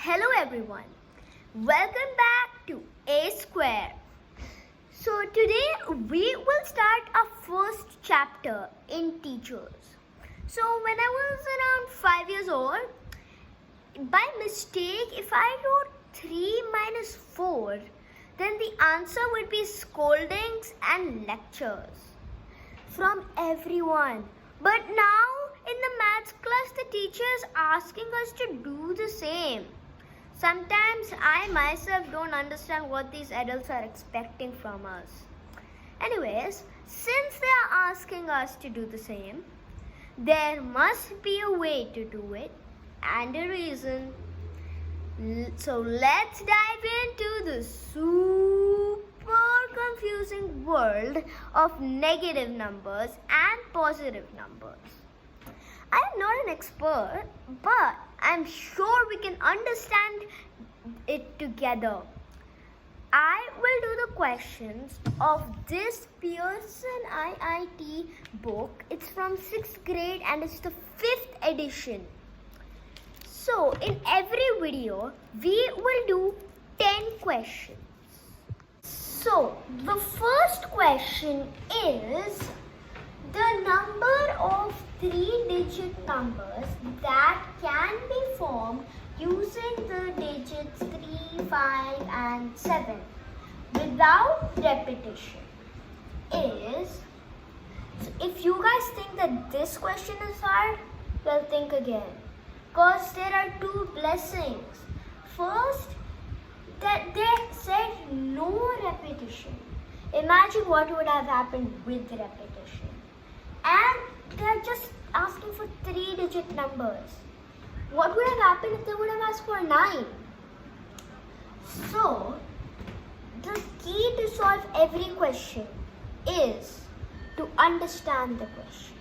Hello everyone, welcome back to A Square. So today we will start our first chapter in teachers. So when I was around 5 years old, by mistake if I wrote 3 minus 4, then the answer would be scoldings and lectures from everyone. But now in the maths class the teacher is asking us to do the same. Sometimes I myself don't understand what these adults are expecting from us. Anyways, since they are asking us to do the same, there must be a way to do it and a reason. So let's dive into the super confusing world of negative numbers and positive numbers. I am not an expert, but I'm sure we can understand it together. I will do the questions of this Pearson IIT book. It's from 6th grade and it's the 5th edition. So in every video, we will do 10 questions. So the first question is the number of 3-digit numbers that can be formed using the digits 3, 5 and 7 without repetition is, so if you guys think that this question is hard, well, think again, because there are two blessings. First, that they said no repetition. Imagine what would have happened with repetition. And they're just asking for 3-digit numbers. What would have happened if they would have asked for 9? So, the key to solve every question is to understand the question.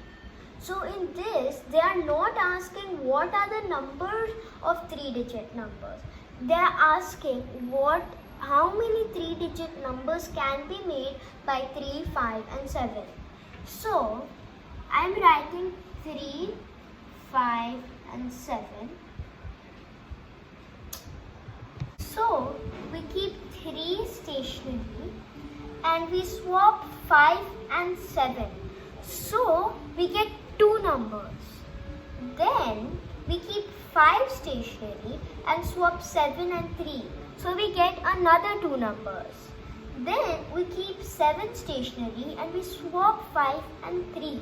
So in this, they are not asking what are the numbers of 3-digit numbers. They are asking how many 3-digit numbers can be made by 3, 5 and 7. So, I am writing 3, 5 and 7. So, we keep 3 stationary and we swap 5 and 7. So, we get 2 numbers. Then, we keep 5 stationary and swap 7 and 3. So, we get another 2 numbers. Then, we keep 7 stationary and we swap 5 and 3.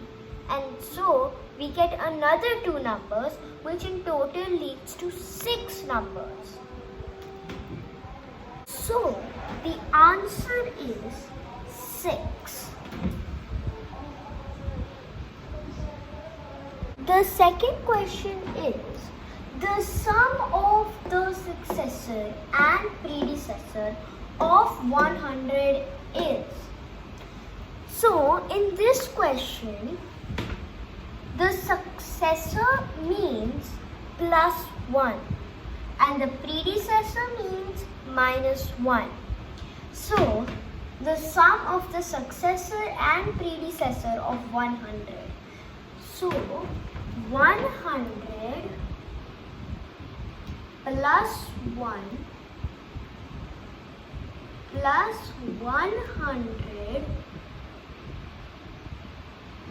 And so, we get another 2 numbers, which in total leads to 6 numbers. So, the answer is 6. The second question is, the sum of the successor and predecessor of 100 is. So, in this question, the successor means plus 1 and the predecessor means minus 1. So, the sum of the successor and predecessor of 100. So, 100 plus 1 plus 100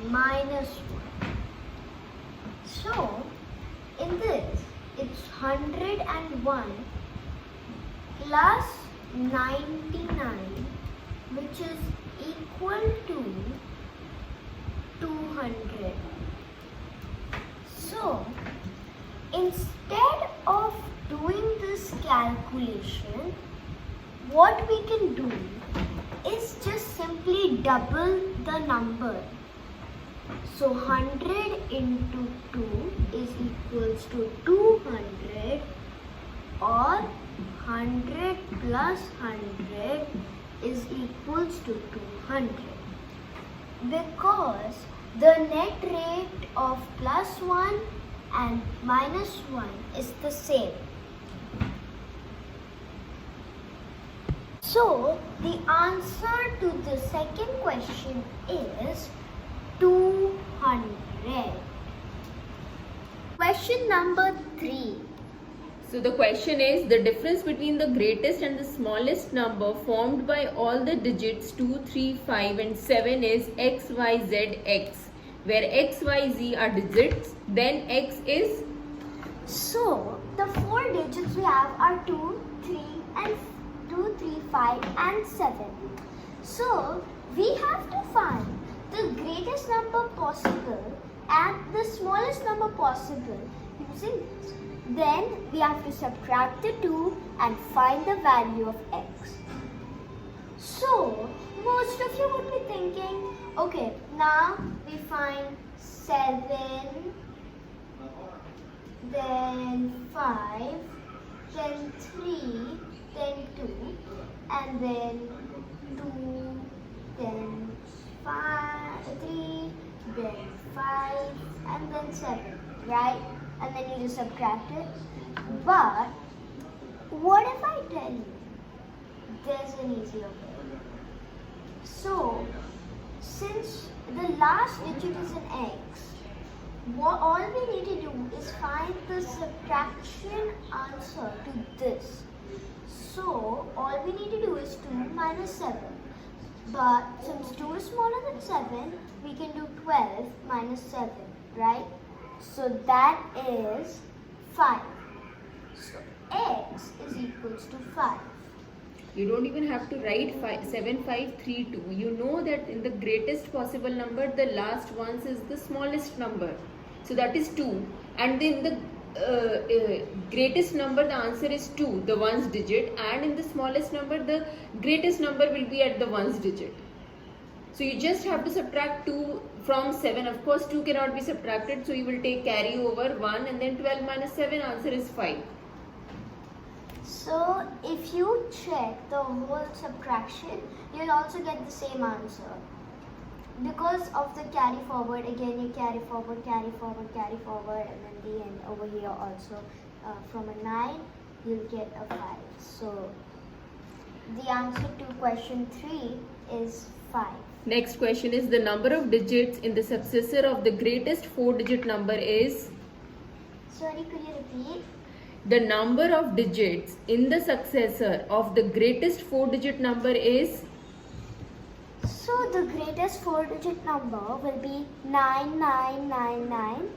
minus 1. So, in this, it's 101 plus 99, which is equal to 200. So, instead of doing this calculation, what we can do is just simply double the number. So 100 into 2 is equals to 200, or 100 plus 100 is equals to 200. Because the net rate of plus 1 and minus 1 is the same. So the answer to the second question is 200. Question number 3. So the question is, the difference between the greatest and the smallest number formed by all the digits 2, 3, 5 and 7 is x, y, z, x, where x, y, z are digits, then x is... So the four digits we have are 2, 3 and 2, 3, 5 and 7. So we have to find the greatest number possible and the smallest number possible using this. Then we have to subtract the 2 and find the value of x. So most of you would be thinking, okay, now we find 7, then 5, then 3, then 2, and then 2, then 5, 3, then 5, and then 7, right? And then you just subtract it. But what if I tell you there's an easier way? So since the last digit is an x, all we need to do is find the subtraction answer to this. So all we need to do is 2 minus 7. But since 2 is smaller than 7, we can do 12 minus 7, right? So that is 5. So x is equals to 5. You don't even have to write 7, 5, 3, 2. You know that in the greatest possible number, the last ones is the smallest number. So that is 2. And then the greatest number, the answer is 2, the ones digit. And in the smallest number, the greatest number will be at the ones digit. So you just have to subtract 2 from 7. Of course, 2 cannot be subtracted. So you will take carry over 1 and then 12 minus 7, answer is 5. So if you check the whole subtraction, you'll also get the same answer. Because of the carry forward, again you carry forward, carry forward, carry forward, and then the end over here also. From a 9, you'll get a 5. So the answer to question 3 is 5. Next question is, the number of digits in the successor of the greatest 4-digit number is... Sorry, could you repeat? The number of digits in the successor of the greatest 4-digit number is... So the greatest 4-digit number will be 9999.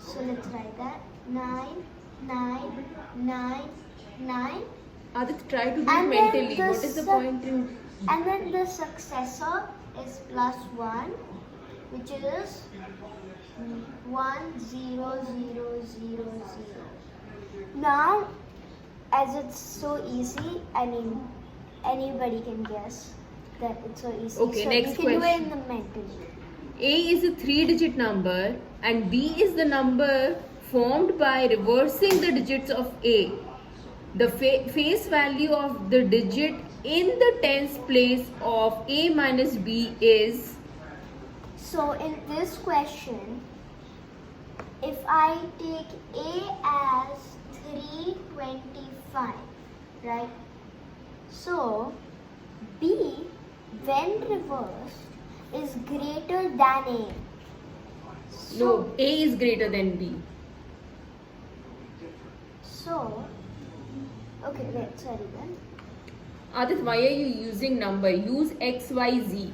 So let's write that. 9999. Adit, try to do it mentally. What is the point in... And then the successor is plus 1, which is 10000. Now, as it's so easy, I mean, anybody can guess that it's so easy. Okay, so next you can question. do it in the mentally. A is a 3-digit number and B is the number formed by reversing the digits of A. The face value of the digit in the tens place of A minus B is... So in this question, if I take A as 325, right? So B, when reversed, is greater than A. So, No, A is greater than B. So, okay, wait, sorry then. Adit, why are you using number? Use X, Y, Z.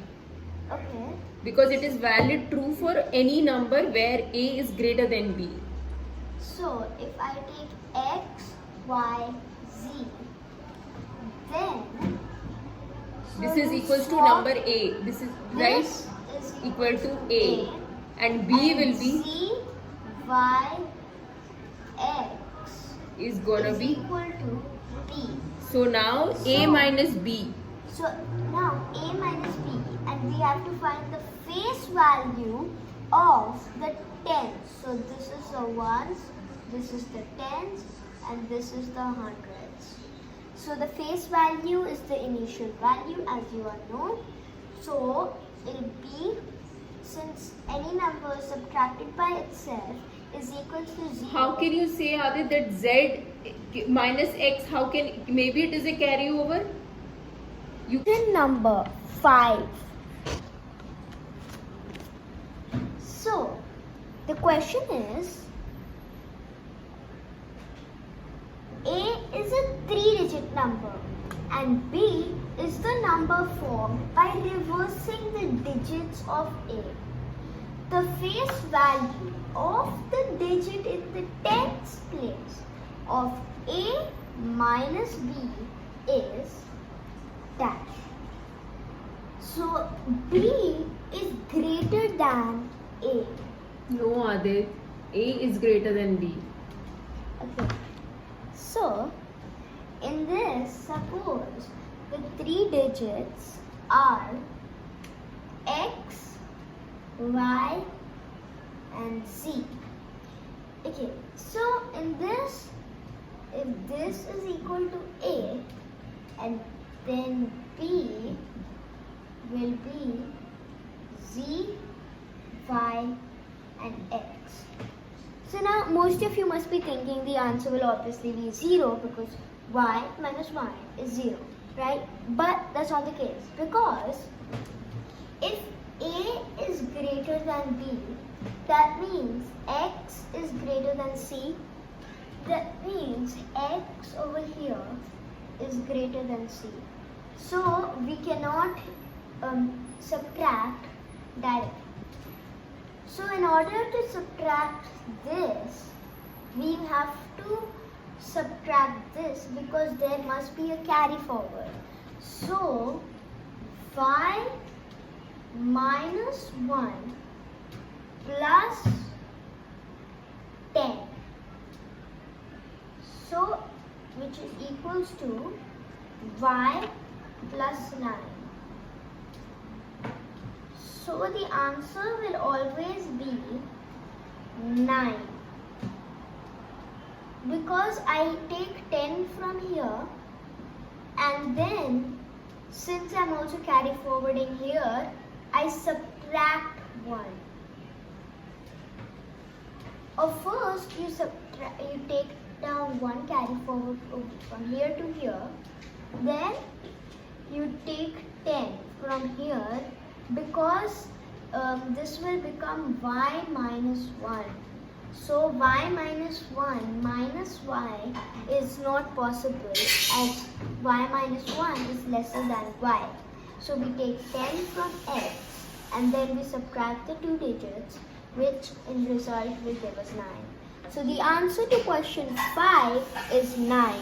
Okay. Because it is valid true for any number where A is greater than B. So, if I take X, Y, Z, then... This is equals to number A. This is right This is equal to A. And B will be... Z, Y, X is gonna is be... equal to B. So now A minus B. So now A minus B, and we have to find the face value of the tens. So this is the ones, this is the tens, and this is the hundreds. So the face value is the initial value, as you all know. So it'll be, since any number subtracted by itself is equal to 0. How can you say, Adit, that Z minus X, how can, maybe it is a carryover? Question number 5. So, the question is, is a 3-digit number and B is the number formed by reversing the digits of A. The face value of the digit in the tens place of A minus B is dash. So B is greater than A. No, Adit. A is greater than B. Okay. So in this, suppose the 3 digits are X, Y and Z. Okay, so in this, if this is equal to A and then B will be Z, Y and X. So now most of you must be thinking the answer will obviously be 0 because Y minus Y is 0, right? But that's not the case because if A is greater than B, that means X is greater than C. That means X over here is greater than C. So we cannot subtract directly. So in order to subtract this, we have to subtract this because there must be a carry forward. So Y minus 1 plus 10. So which is equals to Y plus 9. So the answer will always be 9 because I take 10 from here and then since I'm also carry forwarding here, I subtract 1. First you take down 1 carry forward from here to here, then you take 10 from here because this will become Y minus 1. So Y minus 1 minus Y is not possible as Y minus 1 is lesser than Y. So we take 10 from X and then we subtract the 2 digits, which in result will give us 9. So the answer to question 5 is 9.